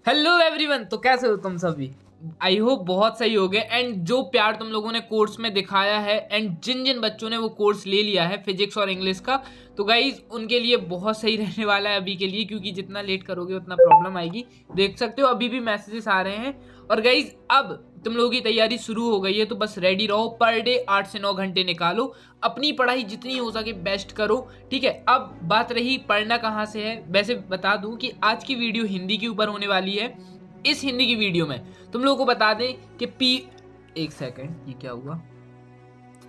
Hello everyone, तो कैसे हो तुम सभी। आई होप बहुत सही हो गए। एंड जो प्यार तुम लोगों ने कोर्स में दिखाया है एंड जिन जिन बच्चों ने वो कोर्स ले लिया है फिजिक्स और इंग्लिश का, तो गाइज उनके लिए बहुत सही रहने वाला है अभी के लिए, क्योंकि जितना लेट करोगे उतना प्रॉब्लम आएगी। देख सकते हो अभी भी मैसेजेस आ रहे हैं। और गाइज अब तुम लोगों की तैयारी शुरू हो गई है, तो बस रेडी रहो। पर डे 8 से 9 घंटे निकालो, अपनी पढ़ाई जितनी हो सके बेस्ट करो। ठीक है, अब बात रही पढ़ना कहाँ से है। वैसे बता दूं कि आज की वीडियो हिंदी के ऊपर होने वाली है। इस हिंदी की वीडियो में तुम लोगों को बता दें कि एक सेकंड, ये क्या हुआ।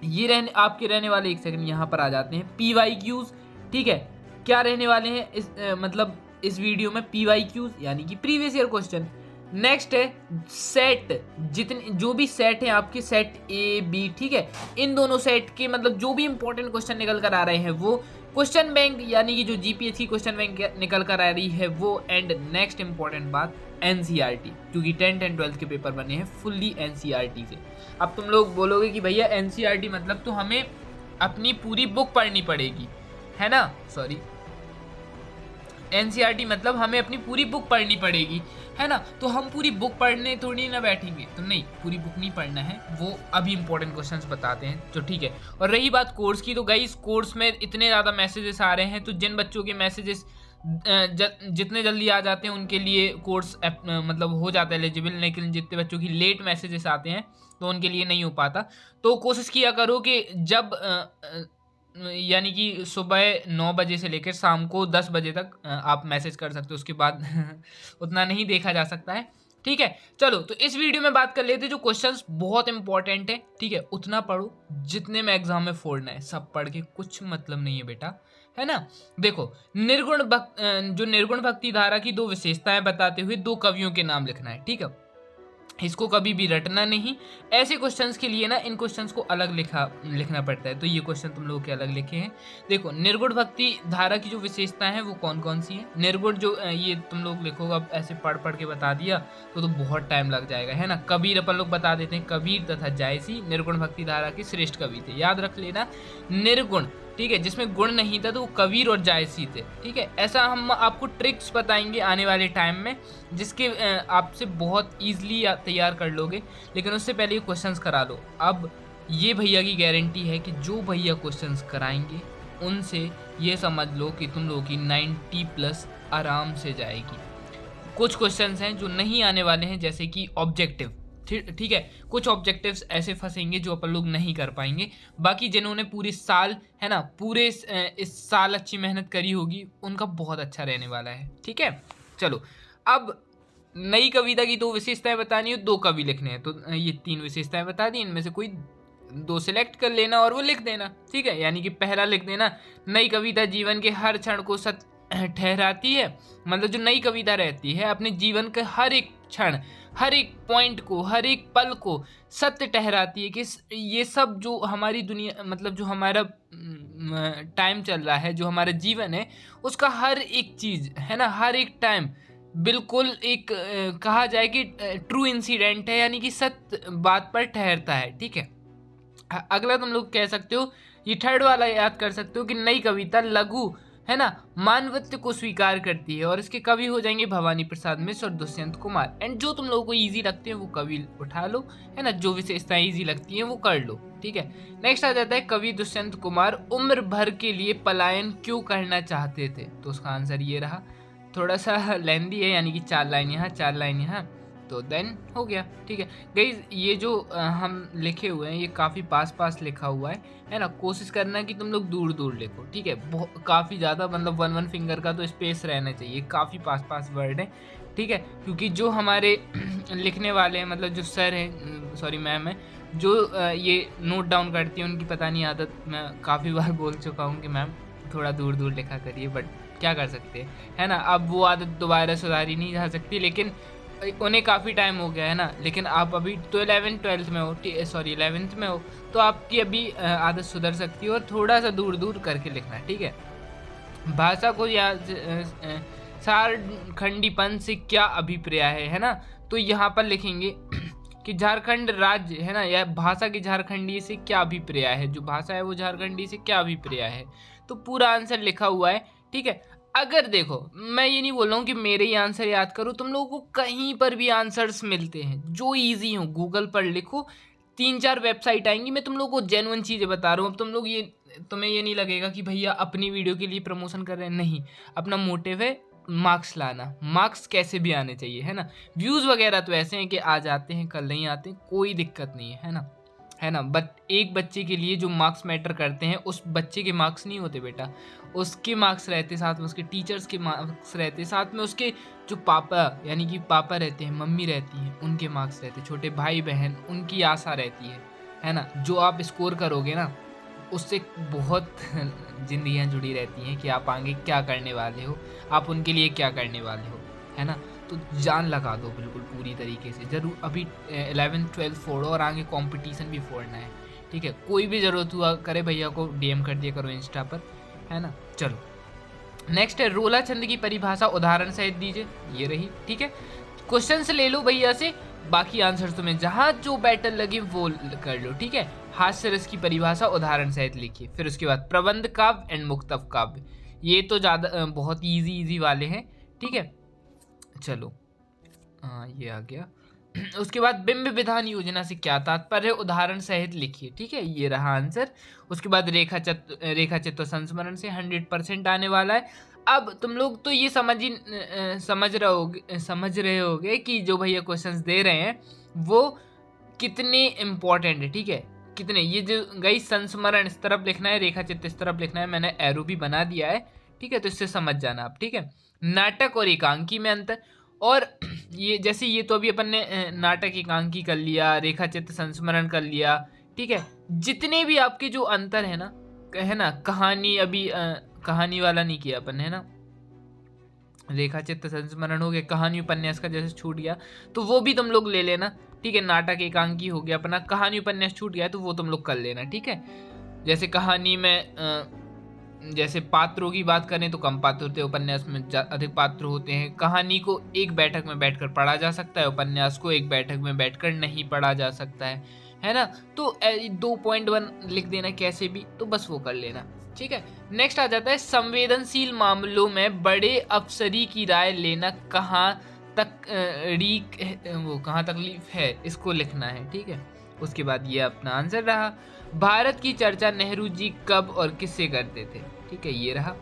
ये आपके रहने वाले, एक सेकंड यहाँ पर आ जाते हैं PYQs। ठीक है, क्या रहने वाले हैं मतलब इस वीडियो में PYQs यानी कि प्रीवियस ईयर क्वेश्चन। नेक्स्ट है सेट, जितने जो भी सेट है आपके, सेट A B, ठीक है, इन दोनों सेट के मतलब जो भी इंपॉर्टेंट क्वेश्चन निकल कर आ रहे हैं वो, क्वेश्चन बैंक यानी कि जो GPH की क्वेश्चन बैंक निकल कर आ रही है वो। एंड नेक्स्ट इंपॉर्टेंट बात NCERT, क्योंकि 10th एंड 12th के पेपर बने हैं फुल्ली NCERT से। अब तुम लोग बोलोगे कि भैया NCERT मतलब तो हमें अपनी पूरी बुक पढ़नी पड़ेगी, है ना। सॉरी, NCERT मतलब हमें अपनी पूरी बुक पढ़नी पड़ेगी, है ना। तो हम पूरी बुक पढ़ने थोड़ी ना बैठेंगे, तो नहीं, पूरी बुक नहीं पढ़ना है। वो अभी इंपॉर्टेंट क्वेश्चंस बताते हैं, तो ठीक है। और रही बात कोर्स की, तो गाइस कोर्स में इतने ज़्यादा मैसेजेस आ रहे हैं, तो जिन बच्चों के मैसेजेस जितने जल्दी आ जाते हैं उनके लिए कोर्स मतलब हो जाता है एलिजिबल। लेकिन जितने बच्चों की लेट मैसेजेस आते हैं तो उनके लिए नहीं हो पाता। तो कोशिश किया करो कि जब यानी कि सुबह 9 बजे से लेकर शाम को 10 बजे तक आप मैसेज कर सकते हो, उसके बाद उतना नहीं देखा जा सकता है। ठीक है, चलो तो इस वीडियो में बात कर लेते हैं जो क्वेश्चंस बहुत इंपॉर्टेंट है। ठीक है, उतना पढ़ो जितने में एग्जाम में फोड़ना है, सब पढ़ के कुछ मतलब नहीं है बेटा, है ना। देखो, जो निर्गुण भक्ति धारा की 2 विशेषताएं बताते हुए 2 कवियों के नाम लिखना है। ठीक है, इसको कभी भी रटना नहीं। ऐसे क्वेश्चंस के लिए ना इन क्वेश्चंस को अलग लिखना पड़ता है, तो ये क्वेश्चन तुम लोगों के अलग लिखे हैं। देखो, निर्गुण भक्ति धारा की जो विशेषताएं हैं वो कौन कौन सी हैं। निर्गुण जो ये तुम लोग लिखोगे, अब ऐसे पढ़ पढ़ के बता दिया तो बहुत टाइम लग जाएगा, है ना। कबीर अपन लोग बता देते हैं, कबीर तथा जायसी निर्गुण भक्ति धारा के श्रेष्ठ कवि थे, याद रख लेना। निर्गुण, ठीक है, जिसमें गुण नहीं था तो वो कबीर और जायसी थे। ठीक है, ऐसा हम आपको ट्रिक्स बताएंगे आने वाले टाइम में, जिसके आपसे बहुत ईजिली तैयार कर लोगे। लेकिन उससे पहले ये क्वेश्चंस करा लो। अब ये भैया की गारंटी है कि जो भैया क्वेश्चंस कराएंगे उनसे ये समझ लो कि तुम लोगों की 90+ आराम से जाएगी। कुछ क्वेश्चंस हैं जो नहीं आने वाले हैं, जैसे कि ऑब्जेक्टिव। ठीक है, कुछ ऑब्जेक्टिव्स ऐसे फंसेंगे जो अपन लोग नहीं कर पाएंगे। बाकी जिन्होंने पूरे साल, है ना, पूरे इस साल अच्छी मेहनत करी होगी उनका बहुत अच्छा रहने वाला है। ठीक है, चलो अब नई कविता की 2 विशेषताएं बतानी हो, 2 कवि लिखने हैं, तो ये 3 विशेषताएं बता दी, इनमें से कोई 2 सिलेक्ट कर लेना और वो लिख देना। ठीक है, यानी कि पहला लिख देना, नई कविता जीवन के हर क्षण को सत्य ठहराती है। मतलब जो नई कविता रहती है अपने जीवन के हर एक क्षण, हर एक पॉइंट को, हर एक पल को सत्य ठहराती है कि ये सब जो हमारी दुनिया, मतलब जो हमारा टाइम चल रहा है, जो हमारा जीवन है, उसका हर एक चीज़, है ना, हर एक टाइम बिल्कुल एक कहा जाए कि ट्रू इंसिडेंट है, यानी कि सत्य बात पर ठहरता है। ठीक है, अगला तुम लोग कह सकते हो, ये थर्ड वाला याद कर सकते हो कि नई कविता लघु, है ना, मानवत्व को स्वीकार करती है, और इसके कवि हो जाएंगे भवानी प्रसाद मिश्र और दुष्यंत कुमार। एंड जो तुम लोगों को इजी लगते हैं वो कवि उठा लो, है ना, जो विशेषताएं इजी लगती हैं वो कर लो। ठीक है, नेक्स्ट आ जाता है कवि दुष्यंत कुमार उम्र भर के लिए पलायन क्यों करना चाहते थे, तो उसका आंसर ये रहा। थोड़ा सा लेंदी है, यानी कि 4 लाइन यहाँ 4 लाइन यहाँ, तो देन हो गया। ठीक है गाइज, ये जो हम लिखे हुए हैं ये काफ़ी पास पास लिखा हुआ है ना। कोशिश करना कि तुम लोग दूर दूर लिखो। ठीक है, काफ़ी ज़्यादा मतलब 1 फिंगर का तो स्पेस रहना चाहिए, काफ़ी पास पास वर्ड है। ठीक है, क्योंकि जो हमारे लिखने वाले हैं, मतलब जो सर हैं, सॉरी मैम है, जो ये नोट डाउन करती है, उनकी पता नहीं आदत, मैं काफ़ी बार बोल चुका हूँ कि मैम थोड़ा दूर दूर लिखा करिए, बट क्या कर सकते हैं, है ना। अब वो आदत दोबारा सुधारी नहीं जा सकती, लेकिन उन्हें काफ़ी टाइम हो गया है ना। लेकिन आप अभी तो 11th-12th में हो, सॉरी 11th में हो, तो आपकी अभी आदत सुधर सकती है, और थोड़ा सा दूर दूर करके लिखना है। ठीक है, भाषा को या झारखंडीपन से क्या अभिप्राय है ना, तो यहाँ पर लिखेंगे कि झारखंड राज्य, है ना, या भाषा की झारखंडी से क्या अभिप्राय है, जो भाषा है वो झारखंडी से क्या अभिप्राय है, तो पूरा आंसर लिखा हुआ है। ठीक है, अगर देखो, मैं ये नहीं बोल रहा हूँ कि मेरे ही आंसर याद करो, तुम लोगों को कहीं पर भी आंसर्स मिलते हैं जो इजी हो, गूगल पर लिखो, 3-4 वेबसाइट आएंगी। मैं तुम लोगों को जेन्युइन चीज़ें बता रहा हूँ। अब तुम लोग ये, तुम्हें ये नहीं लगेगा कि भैया अपनी वीडियो के लिए प्रमोशन कर रहे हैं, नहीं। अपना मोटिव है मार्क्स लाना, मार्क्स कैसे भी आने चाहिए, है ना। व्यूज़ वगैरह तो ऐसे हैं कि आज आते हैं कल नहीं आते, कोई दिक्कत नहीं है ना, है ना। बट एक बच्चे के लिए जो मार्क्स मैटर करते हैं, उस बच्चे के मार्क्स नहीं होते बेटा, उसके मार्क्स रहते, साथ में उसके टीचर्स के मार्क्स रहते, साथ में उसके जो पापा यानी कि पापा रहते हैं, मम्मी रहती हैं, उनके मार्क्स रहते, छोटे भाई बहन, उनकी आशा रहती है ना। जो आप स्कोर करोगे ना, उससे बहुत जिंदगियां जुड़ी रहती हैं कि आप आगे क्या करने वाले हो, आप उनके लिए क्या करने वाले हो, है ना। तो जान लगा दो बिल्कुल पूरी तरीके से। जरूर अभी 11th-12th फोड़ो और आगे कंपटीशन भी फोड़ना है, ठीक है। कोई भी ज़रूरत हुआ करे भैया को डीएम कर दिया करो इंस्टा पर, है ना। चलो नेक्स्ट है, रोला छंद की परिभाषा उदाहरण सहित दीजिए। ये रही, ठीक है। क्वेश्चंस ले लो भैया से, बाकी आंसर तुम्हें जहाँ जो बेटर लगे वो कर लो, ठीक है। हास्य रस की परिभाषा उदाहरण सहित लिखिए। फिर उसके बाद प्रबंध काव्य एंड मुक्तव काव्य, ये तो ज़्यादा बहुत इजी वाले हैं, ठीक है। चलो ये आ गया। उसके बाद बिंब विधान योजना से क्या तात्पर्य, उदाहरण सहित लिखिए, ठीक है। ये रहा आंसर। उसके बाद रेखा चित्र संस्मरण से 100% आने वाला है। अब तुम लोग तो ये समझ रहे होगे कि जो भैया क्वेश्चंस दे रहे हैं वो कितने इम्पोर्टेंट है, ठीक है। कितने, ये जो गई संस्मरण इस तरफ लिखना है, रेखा चित्र इस तरफ लिखना है, मैंने एरो भी बना दिया है, ठीक है। तो इससे समझ जाना आप, ठीक है। नाटक और एकांकी में अंतर, और ये जैसे ये तो अभी अपन ने नाटक एकांकी कर लिया, रेखा चित्र संस्मरण कर लिया, ठीक है। जितने भी आपके जो अंतर है ना, कहानी अभी कहानी वाला नहीं किया अपन, है ना। रेखा चित्र संस्मरण हो गया, कहानी उपन्यास का जैसे छूट गया तो वो भी तुम लोग ले लेना, ठीक है। नाटक एकांकी हो गया अपना, कहानी उपन्यास छूट गया तो वो तुम लोग कर लेना, ठीक है। जैसे कहानी में जैसे पात्रों की बात करें तो कम पात्र होते हैं, उपन्यास में अधिक पात्र होते हैं। कहानी को एक बैठक में बैठकर पढ़ा जा सकता है, उपन्यास को एक बैठक में बैठकर नहीं पढ़ा जा सकता है ना। तो 2.1 लिख देना कैसे भी, तो बस वो कर लेना, ठीक है। नेक्स्ट आ जाता है, संवेदनशील मामलों में बड़े अफसरी की राय लेना कहाँ तकलीफ है, इसको लिखना है, ठीक है। उसके बाद ये अपना आंसर रहा। भारत की चर्चा नेहरू जी कब और किससे करते थे, ठीक है। ये रहा।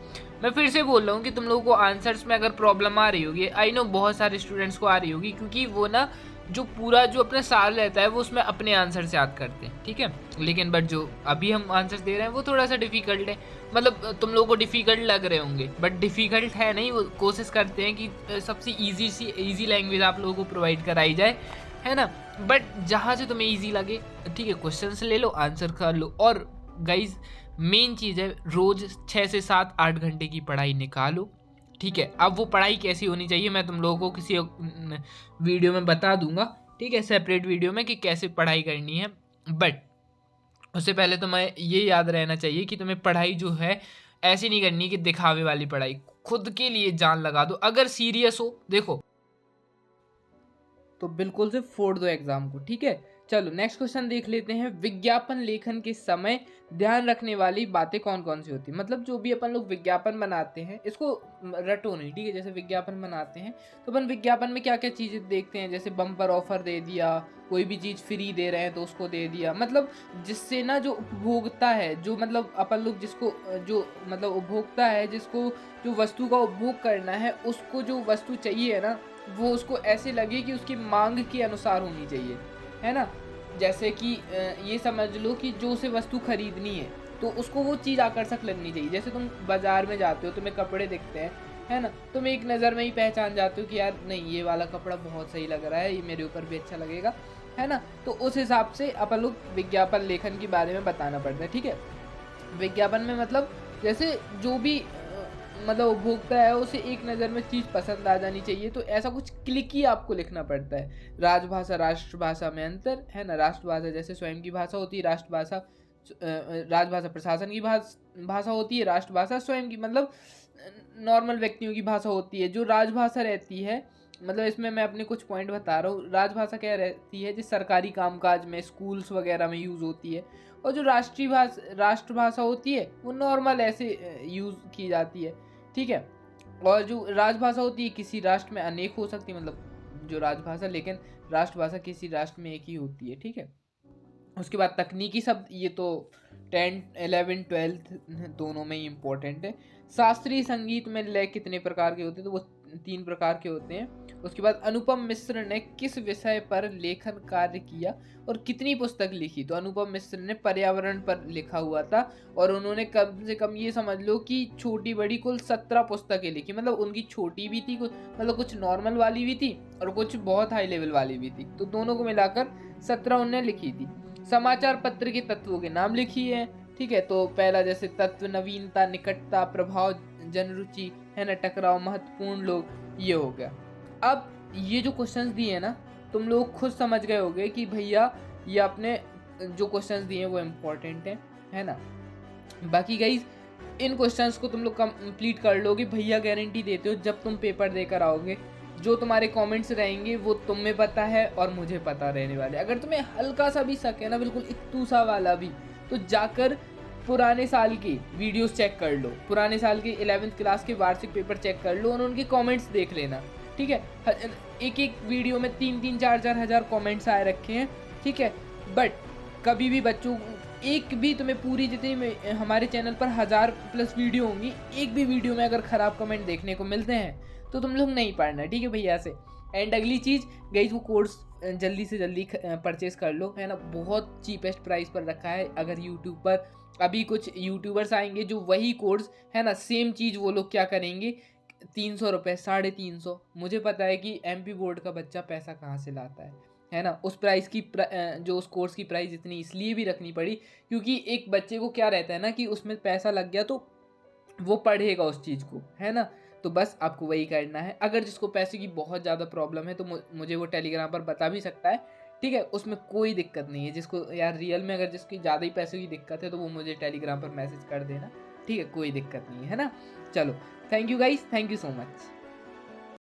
मैं फिर से बोल रहा हूँ कि तुम लोगों को आंसर्स में अगर प्रॉब्लम आ रही होगी, आई नो बहुत सारे स्टूडेंट्स को आ रही होगी, क्योंकि वो ना जो पूरा जो अपना साल रहता है वो उसमें अपने आंसर से याद करते हैं, ठीक है। लेकिन बट जो अभी हम आंसर दे रहे हैं वो थोड़ा सा डिफिकल्ट है, मतलब तुम लोगों को डिफिकल्ट लग रहे होंगे, बट डिफिकल्ट है नहीं। वो कोशिश करते हैं कि सबसे ईजी लैंग्वेज आप लोगों को प्रोवाइड कराई जाए, है ना। बट जहाँ से तुम्हें ईजी लगे, ठीक है, क्वेश्चन से ले लो, आंसर कर लो। और गाइज मेन चीज़ है, रोज 6 से 7-8 घंटे की पढ़ाई निकालो, ठीक है। अब वो पढ़ाई कैसी होनी चाहिए मैं तुम लोगों को किसी वीडियो में बता दूंगा, ठीक है, सेपरेट वीडियो में, कि कैसे पढ़ाई करनी है। बट उससे पहले तुम्हें ये याद रहना चाहिए कि तुम्हें पढ़ाई जो है ऐसी नहीं करनी कि दिखावे वाली पढ़ाई, खुद के लिए जान लगा दो। अगर सीरियस हो, देखो, तो बिल्कुल से फोड़ दो एग्जाम को, ठीक है। चलो नेक्स्ट क्वेश्चन देख लेते हैं। विज्ञापन लेखन के समय ध्यान रखने वाली बातें कौन कौन सी होती है, मतलब जो भी अपन लोग विज्ञापन बनाते हैं, इसको रटो नहीं, ठीक है। जैसे विज्ञापन बनाते हैं तो अपन विज्ञापन में क्या क्या चीज़ें देखते हैं, जैसे बम्पर ऑफर दे दिया, कोई भी चीज़ फ्री दे रहे हैं तो उसको दे दिया, मतलब जिससे ना जो उपभोक्ता है, जो मतलब अपन लोग जिसको जो मतलब उपभोक्ता है, जिसको जो वस्तु का उपभोग करना है, उसको जो वस्तु चाहिए है ना, वो उसको ऐसे लगे कि उसकी मांग के अनुसार होनी चाहिए, है ना। जैसे कि ये समझ लो कि जो उसे वस्तु खरीदनी है तो उसको वो चीज़ आकर्षक लगनी चाहिए। जैसे तुम बाजार में जाते हो, तुम्हें कपड़े दिखते हैं, है ना, तुम एक नज़र में ही पहचान जाते हो कि यार नहीं, ये वाला कपड़ा बहुत सही लग रहा है, ये मेरे ऊपर भी अच्छा लगेगा, है ना। तो उस हिसाब से अपन लोग विज्ञापन लेखन के बारे में बताना पड़ता है, ठीक है। विज्ञापन में मतलब जैसे जो भी मतलब उपभोक्ता है, उसे एक नज़र में चीज़ पसंद आ जानी चाहिए, तो ऐसा कुछ क्लिक ही आपको लिखना पड़ता है। राजभाषा राष्ट्रभाषा में अंतर, है ना। राष्ट्रभाषा जैसे स्वयं की भाषा होती है, राजभाषा प्रशासन की भाषा होती है, राष्ट्रभाषा स्वयं की मतलब नॉर्मल व्यक्तियों की भाषा होती है। जो राजभाषा रहती है, मतलब इसमें मैं अपने कुछ पॉइंट बता रहा हूँ। राजभाषा क्या रहती है, जो सरकारी कामकाज में, स्कूल्स वगैरह में यूज़ होती है। और जो राष्ट्रभाषा होती है वो नॉर्मल ऐसे यूज़ की जाती है, ठीक है। और जो राजभाषा होती है किसी राष्ट्र में अनेक हो सकती है, मतलब जो राजभाषा, लेकिन राष्ट्रभाषा किसी राष्ट्र में एक ही होती है, ठीक है। उसके बाद तकनीकी शब्द, ये तो 10, 11, 12 दोनों में ही इम्पोर्टेंट है। शास्त्रीय संगीत में लय कितने प्रकार के होते हैं, तो वो 3 प्रकार के होते हैं। उसके बाद अनुपम मिश्र ने किस विषय पर लेखन कार्य किया और कितनी पुस्तक लिखी, तो अनुपम मिश्र ने पर्यावरण पर लिखा हुआ था और उन्होंने कम से कम ये समझ लो कि छोटी बड़ी कुल 17 पुस्तकें लिखी, मतलब उनकी छोटी भी थी, मतलब कुछ नॉर्मल वाली भी थी और कुछ बहुत हाई लेवल वाली भी थी, तो दोनों को मिलाकर 17 उन्होंने लिखी थी। समाचार पत्र के तत्वों के नाम लिखिए, ठीक है। तो पहला जैसे तत्व, नवीनता, निकटता, प्रभाव, जनरुचि, है ना, टकराव, महत्वपूर्ण लोग, ये हो गया। अब ये जो क्वेश्चंस दिए हैं ना, तुम लोग खुद समझ गए होगे कि भैया ये अपने जो क्वेश्चंस दिए हैं वो इम्पोर्टेंट है ना। बाकी गाइज इन क्वेश्चंस को तुम लोग कंप्लीट कर लोगे, भैया गारंटी देते हो। जब तुम पेपर देकर आओगे, जो तुम्हारे कमेंट्स रहेंगे वो तुम्हें पता है और मुझे पता रहने वाले। अगर तुम्हें हल्का सा भी शक है ना, बिल्कुल इत्तू सा वाला भी, तो जाकर पुराने साल की वीडियोस चेक कर लो, पुराने साल के 11th क्लास के वार्षिक पेपर चेक कर लो और उनके कमेंट्स देख लेना, ठीक है। एक एक वीडियो में 3-3, 4-4 हज़ार कमेंट्स आए रखे हैं, ठीक है। बट कभी भी बच्चों, एक भी तुम्हें पूरी जितनी हमारे चैनल पर 1000+ वीडियो होंगी, एक भी वीडियो में अगर ख़राब कमेंट देखने को मिलते हैं तो तुम लोग नहीं पढ़ना, ठीक है भैया से। एंड अगली चीज़ गाइस, वो कोर्स जल्दी से जल्दी परचेज़ कर लो, है ना। बहुत चीपेस्ट प्राइस पर रखा है। अगर यूट्यूब पर अभी कुछ यूट्यूबर्स आएंगे जो वही कोर्स, है ना, सेम चीज़ वो लोग क्या करेंगे, 300 रुपये, 350। मुझे पता है कि MP बोर्ड का बच्चा पैसा कहाँ से लाता है ना। उस प्राइस की जो उस कोर्स की प्राइस इतनी इसलिए भी रखनी पड़ी क्योंकि एक बच्चे को क्या रहता है ना कि उसमें पैसा लग गया तो वो पढ़ेगा उस चीज़ को, है ना। तो बस आपको वही करना है। अगर जिसको पैसे की बहुत ज़्यादा प्रॉब्लम है तो मुझे वो टेलीग्राम पर बता भी सकता है, ठीक है, उसमें कोई दिक्कत नहीं है। जिसको यार रियल में अगर जिसकी ज़्यादा ही पैसे की दिक्कत है तो वो मुझे टेलीग्राम पर मैसेज कर देना, ठीक है, कोई दिक्कत नहीं है ना। चलो, thank you guys, thank you so much.